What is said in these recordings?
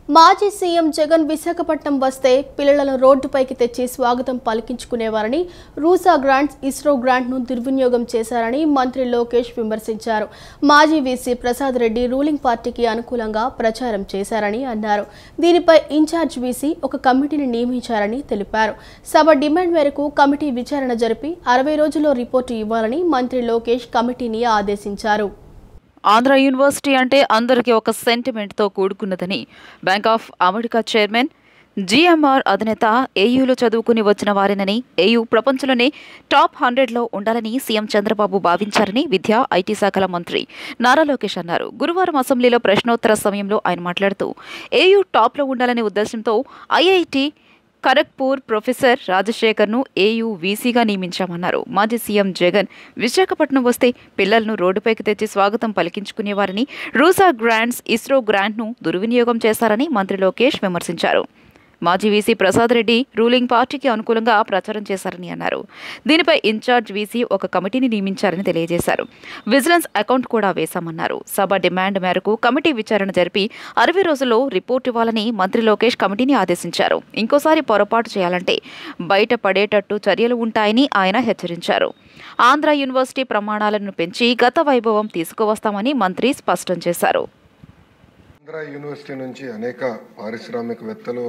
మాజీ సీఎం జగన్ విశాఖపట్నం వస్తే పిల్లలను రోడ్డుపైకి తెచ్చి స్వాగతం పలికించుకునేవారని రూసా గ్రాంట్స్ ఇస్రో గ్రాంట్ను దుర్వినియోగం చేశారని మంత్రి లోకేష్ విమర్శించారు. మాజీ వీసీ ప్రసాద్ రెడ్డి రూలింగ్ పార్టీకి అనుకూలంగా ప్రచారం చేశారని అన్నారు. దీనిపై ఇన్ఛార్జ్ వీసీ ఒక కమిటీని నియమించారని తెలిపారు. సభ డిమాండ్ మేరకు కమిటీ విచారణ జరిపి 60 రోజుల్లో రిపోర్టు ఇవ్వాలని మంత్రి లోకేష్ కమిటీని ఆదేశించారు. ఆంధ్ర యూనివర్సిటీ అంటే అందరికీ ఒక సెంటిమెంట్తో కూడుకున్నదని bank of America chairman GMR అధినేత ఏయూలో చదువుకుని వచ్చిన వారేనని, ఏయూ ప్రపంచంలోనే టాప్ 100లో ఉండాలని సీఎం చంద్రబాబు భావించారని విద్యా, ఐటీ శాఖల మంత్రి నారా లోకేష్ అన్నారు. గురువారం అసెంబ్లీలో ప్రశ్నోత్తర సమయంలో ఆయన మాట్లాడుతూ ఏయూ టాప్లో ఉండాలనే ఉద్దేశంతో ఐఐటి ఖరగ్పూర్ ప్రొఫెసర్ రాజశేఖర్ను ఏయూ వీసీగా నియమించామన్నారు. మాజీ సీఎం జగన్ విశాఖపట్నం వస్తే పిల్లలను రోడ్డుపైకి తెచ్చి స్వాగతం పలికించుకునేవారని, రూసా గ్రాంట్స్ ఇస్రో గ్రాంట్ను దుర్వినియోగం చేశారని మంత్రి లోకేష్ విమర్శించారు. మాజీ వీసీ ప్రసాద్ రెడ్డి రూలింగ్ పార్టీకి అనుకూలంగా ప్రచారం చేశారని అన్నారు. దీనిపై ఇన్ఛార్జ్ వీసీ ఒక కమిటీని నియమించారని తెలియజేశారు. విజిలెన్స్ అకౌంట్ కూడా వేశామన్నారు. సభ డిమాండ్ మేరకు కమిటీ విచారణ జరిపి 60 రోజుల్లో రిపోర్టు ఇవ్వాలని మంత్రి లోకేష్ కమిటీని ఆదేశించారు. ఇంకోసారి పొరపాటు చేయాలంటే బయటపడేటట్టు చర్యలు ఉంటాయని ఆయన హెచ్చరించారు. ఆంధ్ర యూనివర్సిటీ ప్రమాణాలను పెంచి గత వైభవం తీసుకువస్తామని మంత్రి స్పష్టం చేశారు. ఆంధ్ర యూనివర్సిటీ నుంచి అనేక పారిశ్రామికవేత్తలు,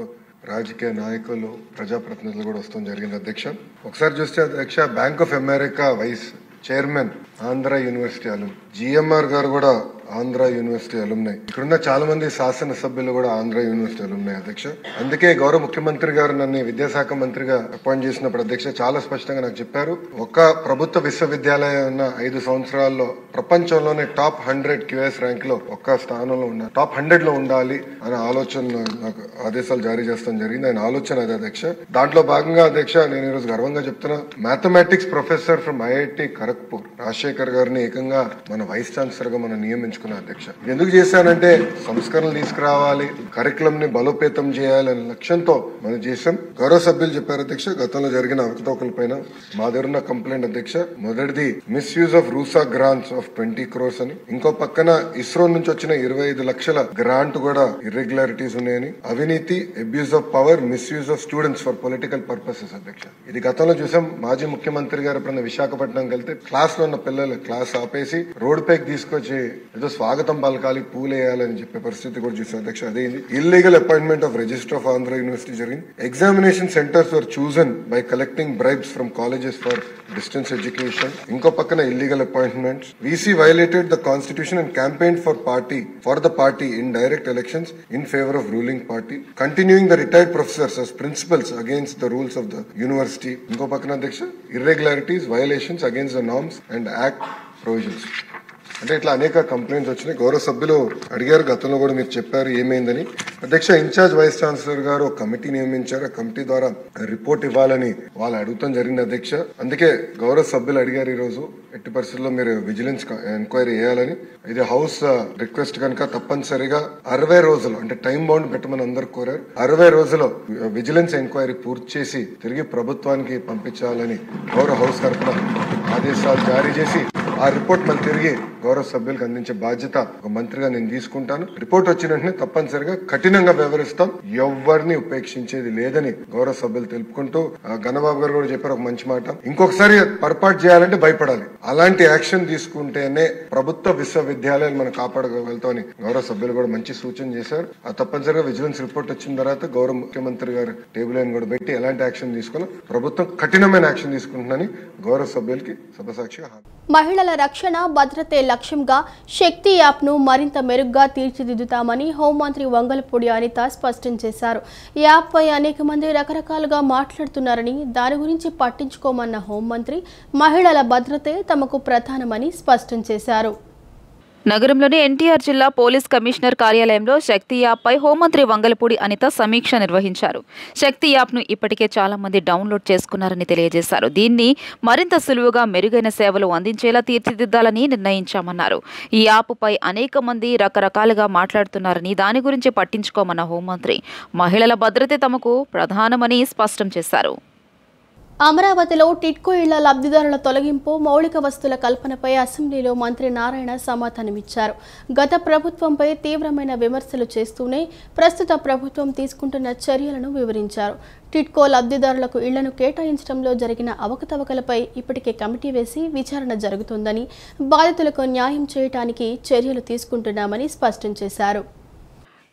రాజకీయ నాయకులు, ప్రజాప్రతినిధులు కూడా వస్తాం జరిగింది అధ్యక్ష. ఒకసారి చూస్తే అధ్యక్ష, bank of America vice chairman Andhra university alum, GMR garu కూడా ఆంధ్ర యూనివర్సిటీ అలుమ్నాయి. ఇక్కడున్న చాలా మంది శాసనసభ్యులు కూడా ఆంధ్ర యూనివర్సిటీ అలుమ్నాయి అధ్యక్ష. అందుకే గౌరవ ముఖ్యమంత్రి గారు నన్ను విద్యాశాఖ మంత్రిగా అపాయింట్ చేసినప్పుడు అధ్యక్ష చాలా స్పష్టంగా నాకు చెప్పారు, ఒక ప్రభుత్వ విశ్వవిద్యాలయం ఉన్న 5 సంవత్సరాల్లో ప్రపంచంలోనే టాప్ 100 క్యూఎస్ ర్యాంక్ లో ఒక్క స్థానంలో ఉండాలి, టాప్ 100 లో ఉండాలి అనే ఆలోచన నాకు ఆదేశాలు జారీ చేస్తాం జరిగింది. ఆయన ఆలోచన అదే అధ్యక్ష. దాంట్లో భాగంగా అధ్యక్ష నేను ఈరోజు గర్వంగా చెప్తున్నా, mathematics professor from IIT Kharagpur Rajasekhar గారిని ఏకంగా మన వైస్ ఛాన్సలర్ గా మనం నియమించుకున్నాం అధ్యక్ష. ఎందుకు చేశానంటే సంస్కరణలు తీసుకురావాలి, కరికులం ని బలోపేతం చేయాలి అనే లక్ష్యంతో మనం చేశాం. గౌరవ సభ్యులు చెప్పారు అధ్యక్ష, గతంలో జరిగిన అవకతవకల పైన మా దగ్గర ఉన్న కంప్లైంట్ అధ్యక్ష. మొదటిది misuse of RUSA grants of 20 crores అని, ఇంకో పక్కన ఇస్రో నుంచి వచ్చిన 25 లక్షల గ్రాంట్ కూడా ఇర్రెగ్యులారిటీస్ ఉన్నాయని, అవినీతి, abuse of power, misuse of students for political purposes అధ్యక్ష. ఇది గతంలో చూసాం. మాజీ ముఖ్యమంత్రి గారు ఎప్పుడైనా విశాఖపట్నం వెళ్తే క్లాస్ లో ఉన్న పిల్లలు క్లాస్ ఆపేసి రోడ్ పైకి తీసుకొచ్చి ఏదో స్వాగతం పలకాలి, పూలేయాలని చెప్పే పరిస్థితి కూడా చూసాం అధ్యక్ష. అదేంది illegal appointment of registrar of Andhra university జరిగింది. Examination centres were chosen by collecting bribes from colleges for distance education. ఇంకో పక్కన illegal appointments. VC violated the constitution and campaign for the party in direct elections in favour of ruling party, continuing the retired professors as principals against the rules of the university. ఇంకో పక్కన అధ్యక్ష irregularities, violations against the norms and act provisions. అంటే ఇట్లా అనేక complaints వచ్చినాయి. గౌరవ సభ్యులు అడిగారు, గతంలో కూడా మీరు చెప్పారు ఏమైందని. అధ్యక్ష, ఇన్ఛార్జ్ వైస్ ఛాన్సలర్ గారు ఒక కమిటీ నియమించారు. ఆ కమిటీ ద్వారా రిపోర్ట్ ఇవ్వాలని వాళ్ళు అడుగుతాం జరిగింది అధ్యక్ష. అందుకే గౌరవ సభ్యులు అడిగారు ఈ రోజు ఎట్టి పరిస్థితుల్లో మీరు విజిలెన్స్ ఎంక్వైరీ చేయాలని. ఇది హౌస్ రిక్వెస్ట్ కనుక తప్పనిసరిగా 60 రోజులు అంటే టైం బౌండ్ పెట్టమని అందరు కోరారు. 60 రోజుల్లో విజిలెన్స్ ఎంక్వైరీ పూర్తి చేసి తిరిగి ప్రభుత్వానికి పంపించాలని గౌరవ హౌస్ తరఫున ఆదేశాలు జారీ చేసి ఆ రిపోర్ట్ మళ్ళీ తిరిగి గౌరవ సభ్యులకు అందించే బాధ్యత ఒక మంత్రిగా నేను తీసుకుంటాను. రిపోర్ట్ వచ్చిన వెంటనే తప్పనిసరిగా కఠినంగా వ్యవహరిస్తాం, ఎవరిని ఉపేక్షించేది లేదని గౌరవ సభ్యులు తెలుపుకుంటూ, గణబాబు గారు కూడా చెప్పారు ఒక మంచి మాట, ఇంకొకసారి పొరపాటు చేయాలంటే భయపడాలి, అలాంటి యాక్షన్ తీసుకుంటేనే ప్రభుత్వ విశ్వవిద్యాలయాలు మనం కాపాడగలుగుతామని గౌరవ సభ్యులు కూడా మంచి సూచన చేశారు. ఆ తప్పనిసరిగా విజిలెన్స్ రిపోర్ట్ వచ్చిన తర్వాత గౌరవ ముఖ్యమంత్రి గారు టేబుల్ లైన్ కూడా పెట్టి ఎలాంటి యాక్షన్ తీసుకున్నా ప్రభుత్వం కఠినమైన యాక్షన్ తీసుకుంటుందని గౌరవ సభ్యులకి సభసాక్షిగా. మహిళల రక్షణ, భద్రతే లక్ష్యంగా శక్తి యాప్ను మరింత మెరుగ్గా తీర్చిదిద్దుతామని హోంమంత్రి వంగలపూడి అనిత స్పష్టం చేశారు. యాప్పై అనేక మంది రకరకాలుగా మాట్లాడుతున్నారని, దాని గురించి పట్టించుకోమన్న హోంమంత్రి మహిళల భద్రతే తమకు ప్రధానమని స్పష్టం చేశారు. నగరంలోని ఎన్టీఆర్ జిల్లా పోలీస్ కమిషనర్ కార్యాలయంలో శక్తి యాప్పై హోంమంత్రి వంగలపూడి అనిత సమీక్ష నిర్వహించారు. శక్తి యాప్ను ఇప్పటికే చాలా మంది డౌన్లోడ్ చేసుకున్నారని తెలియజేశారు. దీన్ని మరింత సులువుగా మెరుగైన సేవలు అందించేలా తీర్చిదిద్దాలని నిర్ణయించామన్నారు. ఈ యాప్పై అనేక మంది రకరకాలుగా మాట్లాడుతున్నారని, దాని గురించి పట్టించుకోమన్న హోంమంత్రి మహిళల భద్రతే తమకు ప్రధానమని స్పష్టం చేశారు. అమరావతిలో టిడ్కో ఇళ్ల లబ్ధిదారుల తొలగింపు మౌలిక వస్తువుల కల్పనపై అసెంబ్లీలో మంత్రి నారాయణ సమాధానమిచ్చారు. గత ప్రభుత్వంపై తీవ్రమైన విమర్శలు చేస్తూనే ప్రస్తుత ప్రభుత్వం తీసుకుంటున్న చర్యలను వివరించారు. టిడ్కో లబ్ధిదారులకు ఇళ్లను కేటాయించడంలో జరిగిన అవకతవకలపై ఇప్పటికే కమిటీ వేసి విచారణ జరుగుతుందని, బాధితులకు న్యాయం చేయడానికి చర్యలు తీసుకుంటున్నామని స్పష్టం చేశారు.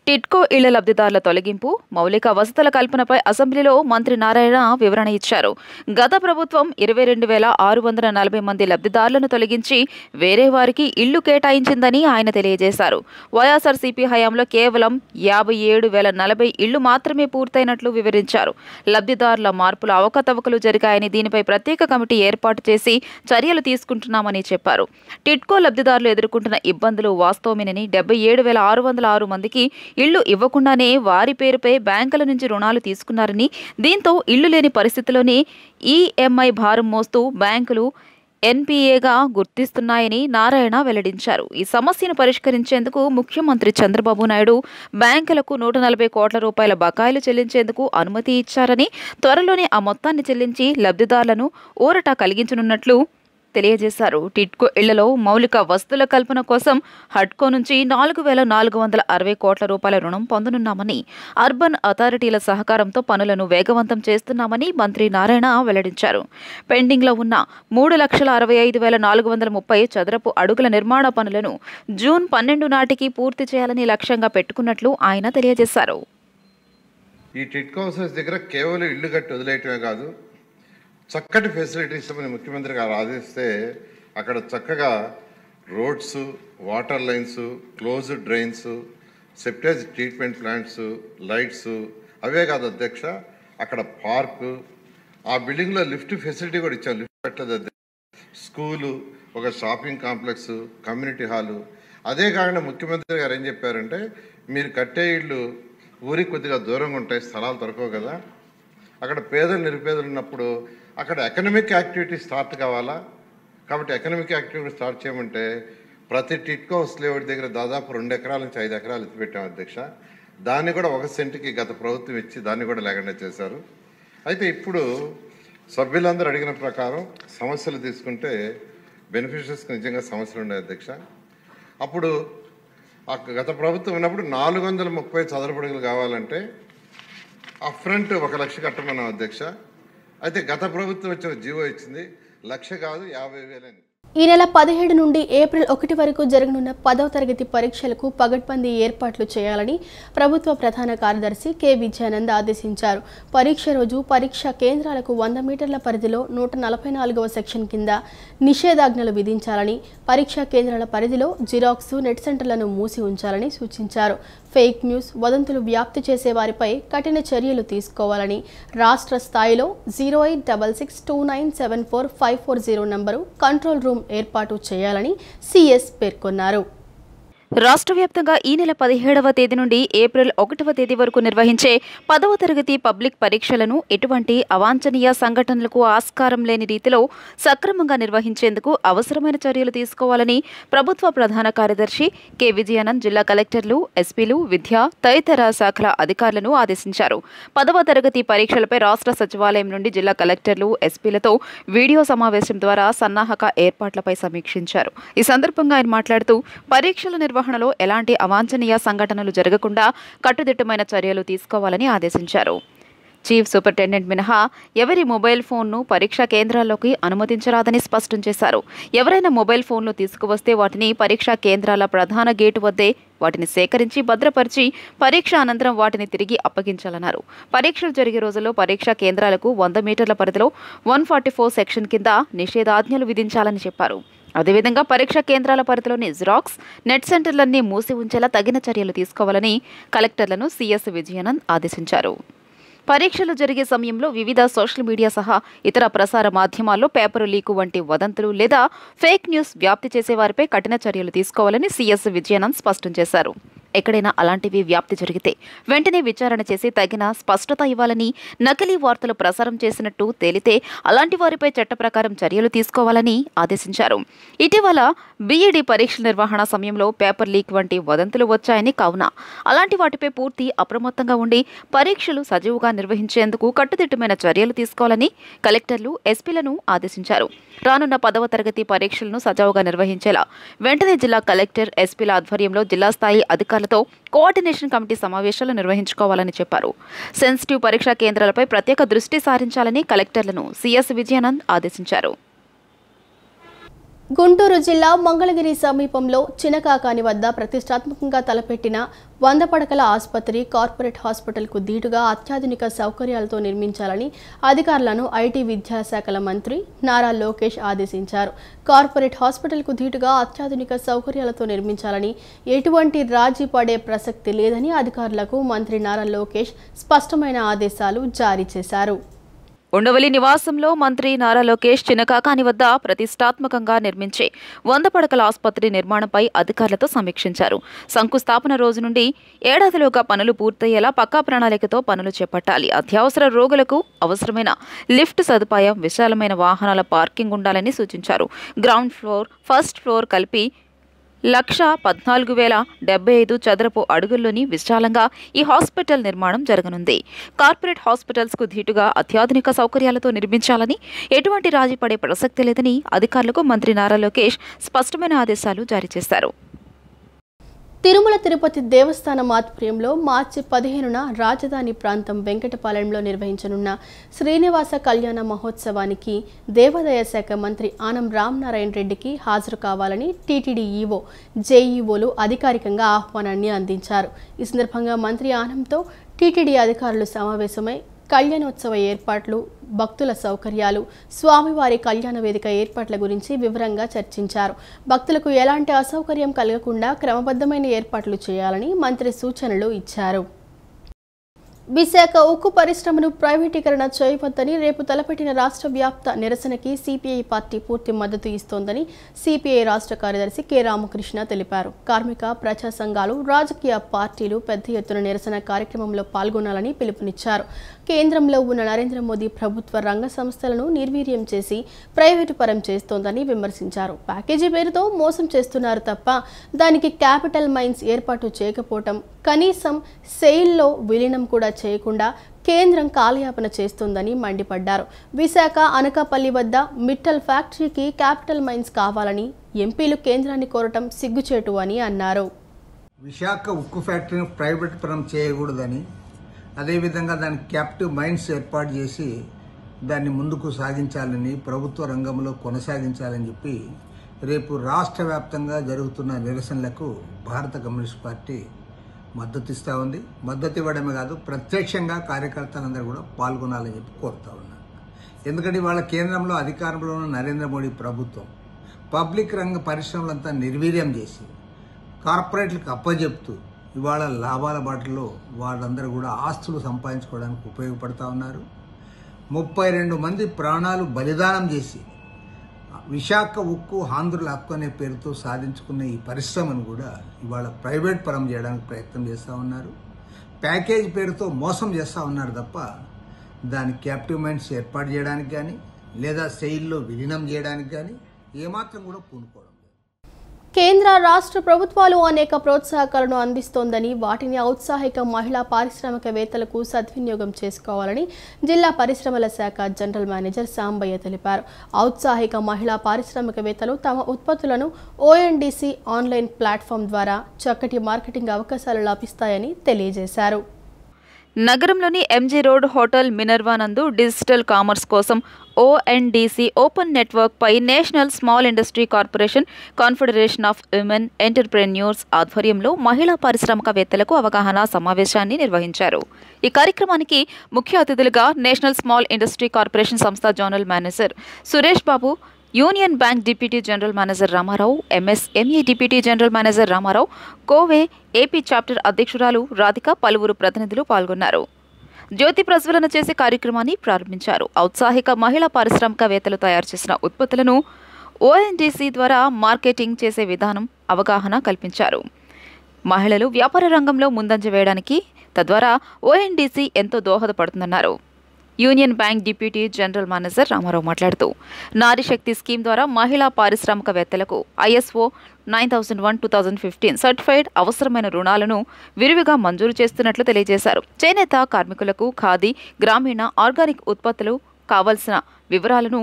టిడ్కో ఇళ్ల లబ్ధిదారుల తొలగింపు మౌలిక వసతుల కల్పనపై అసెంబ్లీలో మంత్రి నారాయణ వివరణ ఇచ్చారు. గత ప్రభుత్వం 22,640 మంది లబ్ధిదారులను తొలగించి వేరే వారికి ఇళ్లు కేటాయించిందని ఆయన తెలియజేశారు. వైఎస్ఆర్సీపీ హయాంలో కేవలం 57,040 ఇళ్లు మాత్రమే పూర్తయినట్లు వివరించారు. లబ్ధిదారుల మార్పుల అవకతవకలు జరిగాయని, దీనిపై ప్రత్యేక కమిటీ ఏర్పాటు చేసి చర్యలు తీసుకుంటున్నామని చెప్పారు. టిడ్కో లబ్ధిదారులు ఎదుర్కొంటున్న ఇబ్బందులు వాస్తవమేనని, 77,606 మందికి ఇళ్లు ఇవ్వకుండానే వారి పేరుపై బ్యాంకుల నుంచి రుణాలు తీసుకున్నారని, దీంతో ఇళ్లు లేని పరిస్థితిలోనే ఈఎంఐ భారం మోస్తూ బ్యాంకులు ఎన్పీఏగా గుర్తిస్తున్నాయని నారాయణ వెల్లడించారు. ఈ సమస్యను పరిష్కరించేందుకు ముఖ్యమంత్రి చంద్రబాబు నాయుడు బ్యాంకులకు 140 కోట్ల రూపాయల బకాయిలు చెల్లించేందుకు అనుమతి ఇచ్చారని, త్వరలోనే ఆ మొత్తాన్ని చెల్లించి లబ్ధిదారులను ఊరట కలిగించనున్నట్లు తెలియజేశారు. టిడ్కో ఇళ్లలో మౌలిక వస్తువుల కల్పన కోసం హడ్కో నుంచి 4,460 కోట్ల రూపాయల రుణం పొందనున్నామని, అర్బన్ అథారిటీల సహకారంతో పనులను వేగవంతం చేస్తున్నామని మంత్రి నారాయణ వెల్లడించారు. పెండింగ్లో ఉన్న 3,65,430 చదరపు అడుగుల నిర్మాణ పనులను జూన్ 12 నాటికి పూర్తి చేయాలని లక్ష్యంగా పెట్టుకున్నట్లు ఆయన తెలియజేశారు. ఈ టిడ్కో హౌసెస్ దగ్గర కేవలం ఇల్లు కట్టి వదిలేయటమే కాదు, చక్కటి ఫెసిలిటీస్ అని ముఖ్యమంత్రి గారు ఆదేశిస్తే అక్కడ చక్కగా roads, water lines, closed drains, septage treatment plants, lights, అవే కాదు అధ్యక్ష, అక్కడ పార్కు, ఆ బిల్డింగ్లో లిఫ్ట్ ఫెసిలిటీ కూడా ఇచ్చాం. లిఫ్ట్ పెట్టలేదు అధ్యక్ష. స్కూలు, ఒక షాపింగ్ కాంప్లెక్స్, కమ్యూనిటీ హాలు. అదే కాకుండా ముఖ్యమంత్రి గారు ఏం చెప్పారంటే, మీరు కట్టే ఇళ్ళు ఊరికి కొద్దిగా దూరంగా ఉంటాయి, స్థలాలు దొరకవు కదా, అక్కడ పేదలు నిరుపేదలు ఉన్నప్పుడు అక్కడ ఎకనామిక్ యాక్టివిటీ స్టార్ట్ కావాలా, కాబట్టి ఎకనామిక్ యాక్టివిటీ స్టార్ట్ చేయమంటే ప్రతి టిడ్కో హౌస్ లేఅవుట్ దగ్గర దాదాపు 2 ఎకరాల నుంచి 5 ఎకరాలు ఎత్తిపెట్టాం అధ్యక్ష. దాన్ని కూడా 1 సెంటుకి గత ప్రభుత్వం ఇచ్చి దాన్ని కూడా లేకుండా చేశారు. అయితే ఇప్పుడు సభ్యులందరూ అడిగిన ప్రకారం సమస్యలు తీసుకుంటే బెనిఫిషరీస్కి నిజంగా సమస్యలు ఉన్నాయి అధ్యక్ష. అప్పుడు గత ప్రభుత్వం ఉన్నప్పుడు 430 చదరపు అడుగులు కావాలంటే అప్ఫ్రంట్ 1 లక్ష కట్టమన్నాం అధ్యక్ష. అయితే గత ప్రభుత్వం వచ్చిన జీవో ఇచ్చింది 1,00,000 కాదు 50,000 అని. ఈ నెల 17 నుండి ఏప్రిల్ 1 వరకు జరగనున్న 10వ తరగతి పరీక్షలకు పగడ్బందీ ఏర్పాట్లు చేయాలని ప్రభుత్వ ప్రధాన కార్యదర్శి కె విజయానంద్ ఆదేశించారు. పరీక్ష రోజు పరీక్షా కేంద్రాలకు 100 మీటర్ల పరిధిలో 144వ సెక్షన్ కింద నిషేధాజ్ఞలు విధించాలని, పరీక్షా కేంద్రాల పరిధిలో జిరాక్స్, నెట్ సెంటర్లను మూసి ఉంచాలని సూచించారు. ఫేక్ న్యూస్, వదంతులు వ్యాప్తి చేసే వారిపై కఠిన చర్యలు తీసుకోవాలని రాష్ట్ర స్థాయిలో 0866297454 నంబరు కంట్రోల్ రూమ్ ఏర్పాటు చేయాలని సిఎస్ పేర్కొన్నారు. రాష్ట్ర వ్యాప్తంగా ఈ నెల 17వ తేదీ నుండి ఏప్రిల్ 1వ తేదీ వరకు నిర్వహించే 10వ తరగతి పబ్లిక్ పరీక్షలను ఎటువంటి అవాంఛనీయ సంఘటనలకు ఆస్కారం లేని రీతిలో సక్రమంగా నిర్వహించేందుకు అవసరమైన చర్యలు తీసుకోవాలని ప్రభుత్వ ప్రధాన కార్యదర్శి కె విజయానంద్ జిల్లా కలెక్టర్లు, ఎస్పీలు, విద్యా తదితర శాఖల అధికారులను ఆదేశించారు. 10వ తరగతి పరీక్షలపై రాష్ట్ర సచివాలయం నుండి జిల్లా కలెక్టర్లు, ఎస్పీలతో వీడియో సమావేశం ద్వారా సన్నాహక ఏర్పాట్లపై సమీక్షించారు. ఈ సందర్భంగా ఆయన మాట్లాడుతూ పరీక్షల నిర్వహణలో ఎలాంటి అవాంఛనీయ సంఘటనలు జరగకుండా కట్టుదిట్టమైన చర్యలు తీసుకోవాలని ఆదేశించారు. చీఫ్ సూపరింటెండెంట్ మినహా ఎవరి మొబైల్ ఫోన్ను పరీక్షా కేంద్రాల్లోకి అనుమతించరాదని స్పష్టం చేశారు. ఎవరైనా మొబైల్ ఫోన్లు తీసుకువస్తే వాటిని పరీక్షా కేంద్రాల ప్రధాన గేటు వద్దే వాటిని సేకరించి భద్రపరిచి పరీక్ష అనంతరం వాటిని తిరిగి అప్పగించాలన్నారు. పరీక్షలు జరిగే రోజుల్లో పరీక్షా కేంద్రాలకు 100 మీటర్ల పరిధిలో 144 సెక్షన్ కింద నిషేధాజ్ఞలు విధించాలని చెప్పారు. అదేవిధంగా పరీక్షా కేంద్రాల పరిధిలోని జిరాక్స్, నెట్ సెంటర్లన్నీ మూసి ఉంచేలా తగిన చర్యలు తీసుకోవాలని కలెక్టర్లను సిఎస్ విజయానంద్ ఆదేశించారు. పరీక్షలు జరిగే సమయంలో వివిధ సోషల్ మీడియా సహా ఇతర ప్రసార మాధ్యమాల్లో పేపరు లీకు వంటి వదంతులు లేదా ఫేక్ న్యూస్ వ్యాప్తి చేసే వారిపై కఠిన చర్యలు తీసుకోవాలని సిఎస్ విజయానంద్ స్పష్టం చేశారు. ఎక్కడైనా అలాంటివి వ్యాప్తి జరిగితే వెంటనే విచారణ చేసి తగిన స్పష్టత ఇవ్వాలని, నకిలీ వార్తలు ప్రసారం చేసినట్టు తేలితే అలాంటి వారిపై చట్ట ప్రకారం చర్యలు తీసుకోవాలని ఆదేశించారు. ఇటీవల బీఈడీ పరీక్షల నిర్వహణ సమయంలో పేపర్ లీక్ వంటి వదంతులు వచ్చాయని, కావున అలాంటి వాటిపై పూర్తి అప్రమత్తంగా ఉండి పరీక్షలు సజీవుగా నిర్వహించేందుకు కట్టుదిట్టమైన చర్యలు తీసుకోవాలని కలెక్టర్లు, ఎస్పీలను ఆదేశించారు. రానున్న 10వ తరగతి పరీక్షలను సజావుగా నిర్వహించేలా వెంటనే జిల్లా కలెక్టర్, ఎస్పీల ఆధ్వర్యంలో జిల్లా స్థాయి అధికారులతో కోఆర్డినేషన్ కమిటీ సమావేశాలు నిర్వహించుకోవాలని చెప్పారు. సెన్సిటివ్ పరీక్షా కేంద్రాలపై ప్రత్యేక దృష్టి సారించాలని కలెక్టర్లను సిఎస్ విజయానంద్ ఆదేశించారు. గుంటూరు జిల్లా మంగళగిరి సమీపంలో చినకాకాని వద్ద ప్రతిష్టాత్మకంగా తలపెట్టిన 100 పడకల ఆసుపత్రి కార్పొరేట్ హాస్పిటల్కు ధీటుగా అత్యాధునిక సౌకర్యాలతో నిర్మించాలని అధికారులను ఐటీ విద్యాశాఖల మంత్రి నారా లోకేష్ ఆదేశించారు. కార్పొరేట్ హాస్పిటల్కు ధీటుగా అత్యాధునిక సౌకర్యాలతో నిర్మించాలని, ఎటువంటి రాజీ పడే ప్రసక్తి లేదని అధికారులకు మంత్రి నారా లోకేష్ స్పష్టమైన ఆదేశాలు జారీ చేశారు. ఉండవల్లి నివాసంలో మంత్రి నారా లోకేష్ చినకాకాని వద్ద ప్రతిష్టాత్మకంగా నిర్మించే 100 పడకల ఆసుపత్రి నిర్మాణంపై అధికారులతో సమీక్షించారు. శంకుస్థాపన రోజు నుండి ఏడాదిలోగా పనులు పూర్తయ్యేలా పక్కా ప్రణాళికతో పనులు చేపట్టాలి. అత్యవసర రోగులకు అవసరమైన లిఫ్ట్ సదుపాయం, విశాలమైన వాహనాల పార్కింగ్ ఉండాలని సూచించారు. గ్రౌండ్ ఫ్లోర్, ఫస్ట్ ఫ్లోర్ కలిపి 1,14,075 చదరపు అడుగుల్లోని విశాలంగా ఈ హాస్పిటల్ నిర్మాణం జరగనుంది. కార్పొరేట్ హాస్పిటల్స్కు ధీటుగా అత్యాధునిక సౌకర్యాలతో నిర్మించాలని, ఎటువంటి రాజీ పడే ప్రసక్తి లేదని అధికారులకు మంత్రి నారా లోకేష్ స్పష్టమైన ఆదేశాలు జారీ చేశారు. తిరుమల తిరుపతి దేవస్థానం ఆధ్వర్యంలో మార్చి 15న రాజధాని ప్రాంతం వెంకటపాలెంలో నిర్వహించనున్న శ్రీనివాస కళ్యాణ మహోత్సవానికి దేవాదాయ శాఖ మంత్రి ఆనం రామనారాయణ రెడ్డికి హాజరు కావాలని టీటీడీ ఈవో, జేఈఓలు అధికారికంగా ఆహ్వానాన్ని అందించారు. ఈ సందర్భంగా మంత్రి ఆనంతో టీటీడీ అధికారులు సమావేశమై కళ్యాణోత్సవ ఏర్పాట్లు, భక్తుల సౌకర్యాలు, స్వామివారి కళ్యాణ వేదిక ఏర్పాట్ల గురించి వివరంగా చర్చించారు. భక్తులకు ఎలాంటి అసౌకర్యం కలగకుండా క్రమబద్ధమైన ఏర్పాట్లు చేయాలని మంత్రి సూచనలు ఇచ్చారు. విశాఖ ఉక్కు పరిశ్రమను ప్రైవేటీకరణ చేయవద్దని రేపు తలపెట్టిన రాష్ట్ర వ్యాప్త నిరసనకి సిపిఐ పార్టీ పూర్తి మద్దతు ఇస్తోందని సిపిఐ రాష్ట్ర కార్యదర్శి కె రామకృష్ణ తెలిపారు. కార్మిక, ప్రజా సంఘాలు, రాజకీయ పార్టీలు పెద్ద ఎత్తున నిరసన కార్యక్రమంలో పాల్గొనాలని పిలుపునిచ్చారు. కేంద్రంలో ఉన్న నరేంద్ర మోదీ ప్రభుత్వ రంగ సంస్థలను నిర్వీర్యం చేసి ప్రైవేటు పరం చేస్తోందని విమర్శించారు. ప్యాకేజీ పేరుతో మోసం చేస్తున్నారు తప్ప దానికి క్యాపిటల్ మైన్స్ ఏర్పాటు చేయకపోవటం, కనీసం సెయిల్లో విలీనం కూడా చేయకుండా కేంద్రం కాలయాపన చేస్తోందని మండిపడ్డారు. విశాఖ అనకాపల్లి వద్ద మిట్టల్ ఫ్యాక్టరీకి క్యాపిటల్ మైన్స్ కావాలని ఎంపీలు కేంద్రాన్ని కోరటం సిగ్గుచేటు అని అన్నారు. విశాఖ ఉక్కు ఫ్యాక్టరీని ప్రైవేట్ పరం చేయకూడదని, అదేవిధంగా దానికి క్యాపిటివ్ మైన్స్ ఏర్పాటు చేసి దాన్ని ముందుకు సాగించాలని, ప్రభుత్వ రంగంలో కొనసాగించాలని చెప్పి రేపు రాష్ట్ర వ్యాప్తంగా జరుగుతున్న నిరసనలకు భారత కమ్యూనిస్ట్ పార్టీ మద్దతు ఇస్తూ ఉంది. మద్దతు ఇవ్వడమే కాదు, ప్రత్యక్షంగా కార్యకర్తలందరూ కూడా పాల్గొనాలని చెప్పి కోరుతా ఉన్నారు. ఎందుకంటే ఇవాళ కేంద్రంలో అధికారంలో ఉన్న నరేంద్ర మోడీ ప్రభుత్వం పబ్లిక్ రంగ పరిశ్రమలంతా నిర్వీర్యం చేసి కార్పొరేట్లకు అప్పజెప్తూ ఇవాళ లాభాల బాటలో వాళ్ళందరూ కూడా ఆస్తులు సంపాదించుకోవడానికి ఉపయోగపడుతూ ఉన్నారు. 32 మంది ప్రాణాలు బలిదానం చేసి విశాఖ ఉక్కు, ఆంధ్రుల హక్కు అనే పేరుతో సాధించుకున్న ఈ పరిశ్రమను కూడా ఇవాళ ప్రైవేట్ పరం చేయడానికి ప్రయత్నం చేస్తూ ఉన్నారు. ప్యాకేజ్ పేరుతో మోసం చేస్తూ ఉన్నారు తప్ప దాని క్యాపిటివ్ మైన్స్ ఏర్పాటు చేయడానికి కానీ లేదా సెయిల్లో విలీనం చేయడానికి కానీ ఏమాత్రం కూడా పూనుకోవడం. కేంద్ర, రాష్ట్ర ప్రభుత్వాలు అనేక ప్రోత్సాహకాలను అందిస్తోందని, వాటిని ఔత్సాహిక మహిళా పారిశ్రామికవేత్తలకు సద్వినియోగం చేసుకోవాలని జిల్లా పరిశ్రమల శాఖ జనరల్ మేనేజర్ సాంబయ్య తెలిపారు. ఔత్సాహిక మహిళా పారిశ్రామికవేత్తలు తమ ఉత్పత్తులను ఓఎన్డీసీ ఆన్లైన్ ప్లాట్ఫామ్ ద్వారా చక్కటి మార్కెటింగ్ అవకాశాలు లభిస్తాయని తెలియజేశారు. నగరంలోని ఎంజీ రోడ్ హోటల్ మినర్వా నందు డిజిటల్ కామర్స్ కోసం ఓఎన్డీసీ ఓపెన్ నెట్వర్క్ పై national small industry corporation, confederation of women entrepreneurs ఆధ్వర్యంలో మహిళా పారిశ్రామికవేత్తలకు అవగాహన సమావేశాన్ని నిర్వహించారు. ఈ కార్యక్రమానికి ముఖ్య అతిథులుగా నేషనల్ స్మాల్ ఇండస్ట్రీ కార్పొరేషన్ సంస్థ zonal manager Suresh Babu, union bank deputy general manager Ramarao, MSME deputy general manager Ramarao, కోవే ఏపీ చాప్టర్ అధ్యక్షురాలు రాధిక, పలువురు ప్రతినిధులు పాల్గొన్నారు. జ్యోతి ప్రజ్వలన చేసే కార్యక్రమాన్ని ప్రారంభించారు. ఔత్సాహిక మహిళా పారిశ్రామికవేత్తలు తయారు చేసిన ఉత్పత్తులను ఓఎన్డీసీ ద్వారా మార్కెటింగ్ చేసే విధానం అవగాహన కల్పించారు. మహిళలు వ్యాపార రంగంలో ముందంజ వేయడానికి తద్వారా ఓఎన్డీసీ ఎంతో దోహదపడుతుందన్నారు. Union bank deputy general manager Ramarao మాట్లాడుతూ నారీ శక్తి స్కీమ్ ద్వారా మహిళా పారిశ్రామికవేత్తలకు ISO 9001/2015 సర్టిఫైడ్ అవసరమైన రుణాలను విరివిగా మంజూరు చేస్తున్నట్లు తెలియజేశారు. చేనేత కార్మికులకు ఖాదీ, గ్రామీణ, ఆర్గానిక్ ఉత్పత్తులు కావాల్సిన వివరాలను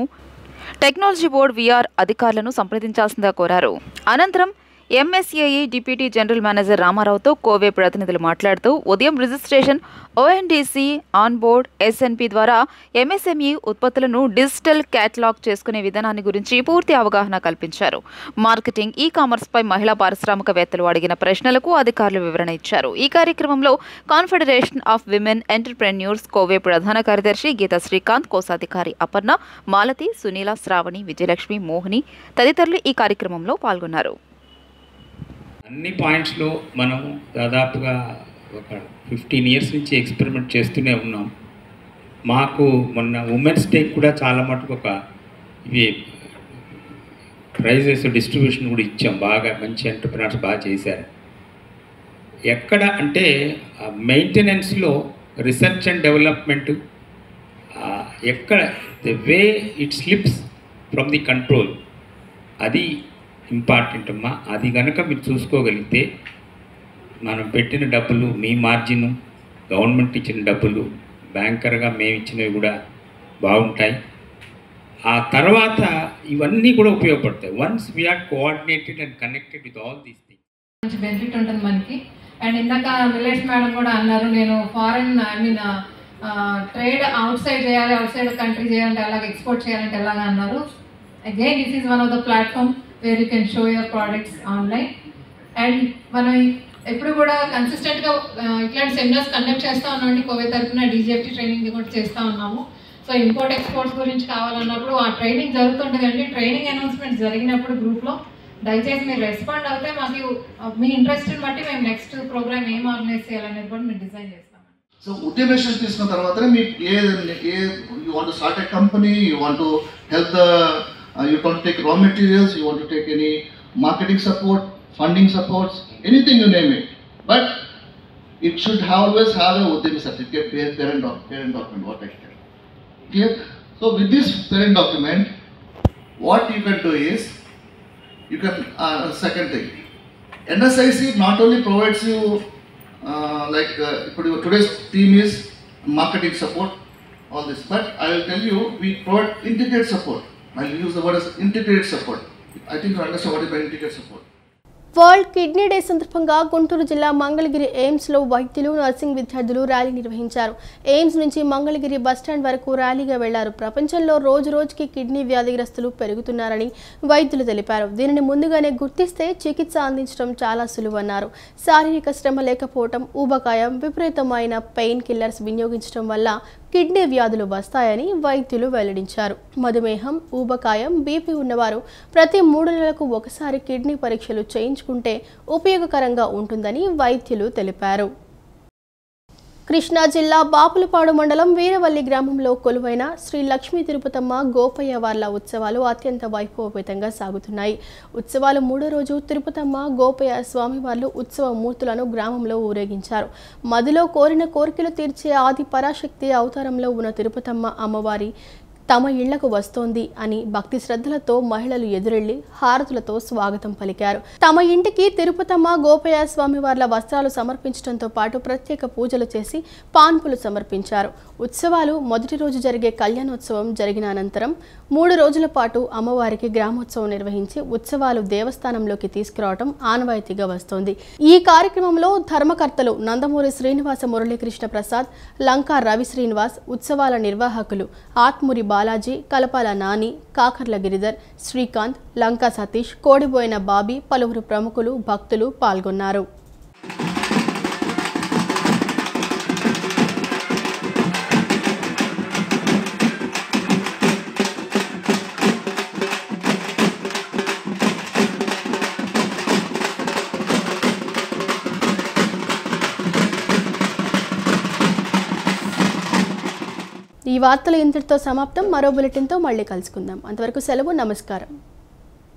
టెక్నాలజీ బోర్డు VR అధికారులను సంప్రదించాల్సిందిగా కోరారు. అనంతరం MSAE deputy general manager రామారావుతో Kovai ప్రతినిధులు మాట్లాడుతూ ఉదయం registration, ONDC on board, SNP ద్వారా MSME ఉత్పత్తులను డిజిటల్ క్యాటలాగ్ చేసుకునే విధానాన్ని గురించి పూర్తి అవగాహన కల్పించారు. మార్కెటింగ్, ఈ-కామర్స్ పై మహిళా పారిశ్రామికవేత్తలు అడిగిన ప్రశ్నలకు అధికారులు వివరణ ఇచ్చారు. ఈ కార్యక్రమంలో confederation of women entrepreneurs Kovai ప్రధాన కార్యదర్శి గీతా శ్రీకాంత్, కోశాధికారి అపర్ణ, మాలతి, సునీల, శ్రావణి, విజయలక్ష్మి, మోహిని తదితరులు ఈ కార్యక్రమంలో పాల్గొన్నారు. అన్ని పాయింట్స్లో మనం దాదాపుగా ఒక 15 ఇయర్స్ నుంచి ఎక్స్పెరిమెంట్ చేస్తూనే ఉన్నాం. మాకు మొన్న ఉమెన్స్ డే కూడా చాలా మటుకు ఒక ఇవి ప్రైజెస్ డిస్ట్రిబ్యూషన్ కూడా ఇచ్చాం. బాగా మంచి ఎంటర్ప్రినర్స్ బాగా చేశారు. ఎక్కడ అంటే మెయింటెనెన్స్లో రీసెర్చ్ అండ్ డెవలప్మెంట్ ఎక్కడ the way it slips from the control అది ఇంపార్టెంట్ అమ్మా. అది కనుక మీరు చూసుకోగలిగితే మనం పెట్టిన డబ్బులు, మీ మార్జిన్, గవర్నమెంట్ ఇచ్చిన డబ్బులు, బ్యాంకర్గా మేము ఇచ్చినవి కూడా బాగుంటాయి. ఆ తర్వాత ఇవన్నీ కూడా ఉపయోగపడతాయి. Once we're coordinated and connected with all these things. మంచి బెనిఫిట్ ఉంటుంది మనకి. అండ్ ఇందాక మిలేష్ మేడం కూడా అన్నారు, నేను ఫారెన్ ట్రేడ్ అవుట్ సైడ్ చేయాలి, అవుట్ సైడ్ కంట్రీ చేయాలంటే అలాగే, ఎక్స్పోర్ట్ చేయాలంటే ఎలాగా అన్నారు. Again this is one of the platform where you can show your products online. And మనం ఎప్పుడు కూడా కన్సిస్టెంట్గా ఇట్లాంటి సెమినార్స్ కండక్ట్ చేస్తూ ఉన్నామండి. కోవే తరఫున DGFT ట్రైనింగ్ కూడా చేస్తూ ఉన్నాము. సో ఇంపోర్ట్ ఎక్స్పోర్ట్స్ గురించి కావాలన్నప్పుడు ఆ ట్రైనింగ్ జరుగుతుంటుందండి. ట్రైనింగ్ అనౌన్స్మెంట్ జరిగినప్పుడు గ్రూప్లో దయచేసి మీరు రెస్పాండ్ అవుతే మాకు మీ ఇంట్రెస్ట్ని బట్టి మేము నెక్స్ట్ ప్రోగ్రామ్ ఏం ఆర్గనైజ్ చేయాలనేది కూడా మేము డిజైన్ చేస్తాం. సో ఉద్యమేషన్ తీసుకున్న తర్వాతనే మీకు you want to start a company, you want to help the you want to take raw materials, you want to take any marketing support, funding supports, anything you name it. But it should always have a Udyami certificate, parent document, what I can. Clear? So with this parent document, what you can do is, you can, second thing, NSIC not only provides you, today's theme is marketing support, all this, but I will tell you, we provide integrated support. I'll use the word as integrated support. I think you understand what is by integrated support. World kidney day సందర్భంగా గుంటూరు జిల్లా మంగళగిరి ఎయిమ్స్లో వైద్యులు, nursing విద్యార్థులు rally నిర్వహించారు. AIIMS నుంచి Mangalagiri bus stand వరకు ర్యాలీగా వెళ్లారు. ప్రపంచంలో రోజు రోజుకి కిడ్నీ వ్యాధిగ్రస్తులు పెరుగుతున్నారని వైద్యులు తెలిపారు. దీనిని ముందుగానే గుర్తిస్తే చికిత్స అందించడం చాలా సులువన్నారు. శారీరక శ్రమ లేకపోవడం, ఊబకాయం, విపరీతమైన పెయిన్ కిల్లర్స్ వినియోగించడం వల్ల కిడ్నీ వ్యాధులు వస్తాయని వైద్యులు వెల్లడించారు. మధుమేహం, ఊబకాయం, బీపీ ఉన్నవారు ప్రతి 3 నెలలకు ఒకసారి కిడ్నీ పరీక్షలు చేయించుకుంటే ఉపయోగకరంగా ఉంటుందని వైద్యులు తెలిపారు. కృష్ణా జిల్లా బాపులపాడు మండలం వీరవల్లి గ్రామంలో కొలువైన శ్రీ లక్ష్మీ తిరుపతమ్మ గోపయ్య వార్ల ఉత్సవాలు అత్యంత వైభవపేతంగా సాగుతున్నాయి. ఉత్సవాలు 3వ రోజు తిరుపతమ్మ గోపయ్య స్వామివార్లు ఉత్సవ మూర్తులను గ్రామంలో ఊరేగించారు. మదిలో కోరిన కోరికలు తీర్చే ఆది పరాశక్తి అవతారంలో ఉన్న తిరుపతమ్మ అమ్మవారి తమ ఇళ్లకు వస్తోంది అని భక్తి శ్రద్ధలతో మహిళలు ఎదురెళ్లి హారతులతో స్వాగతం పలికారు. తమ ఇంటికి తిరుపతమ్మ గోపయ్య స్వామివార్ల వస్త్రాలు సమర్పించడంతో పాటు ప్రత్యేక పూజలు చేసి పాన్పులు సమర్పించారు. ఉత్సవాలు మొదటి రోజు జరిగే కళ్యాణోత్సవం జరిగిన అనంతరం 3 రోజుల పాటు అమ్మవారికి గ్రామోత్సవం నిర్వహించి ఉత్సవాలు దేవస్థానంలోకి తీసుకురావడం ఆనవాయితీగా వస్తోంది. ఈ కార్యక్రమంలో ధర్మకర్తలు నందమూరి శ్రీనివాస మురళీకృష్ణ ప్రసాద్, లంకా రవి శ్రీనివాస్, ఉత్సవాల నిర్వాహకులు ఆత్మూరి బాలాజీ, కలపాల నాని, కాకర్ల గిరిధర్, శ్రీకాంత్, లంకా సతీష్, కోడిబోయిన బాబీ, పలువురు ప్రముఖులు, భక్తులు పాల్గొన్నారు. ఈ వార్తలు ఇంతటితో సమాప్తం. మరో బులెటిన్తో మళ్ళీ కలుసుకుందాం. అంతవరకు సెలవు. నమస్కారం.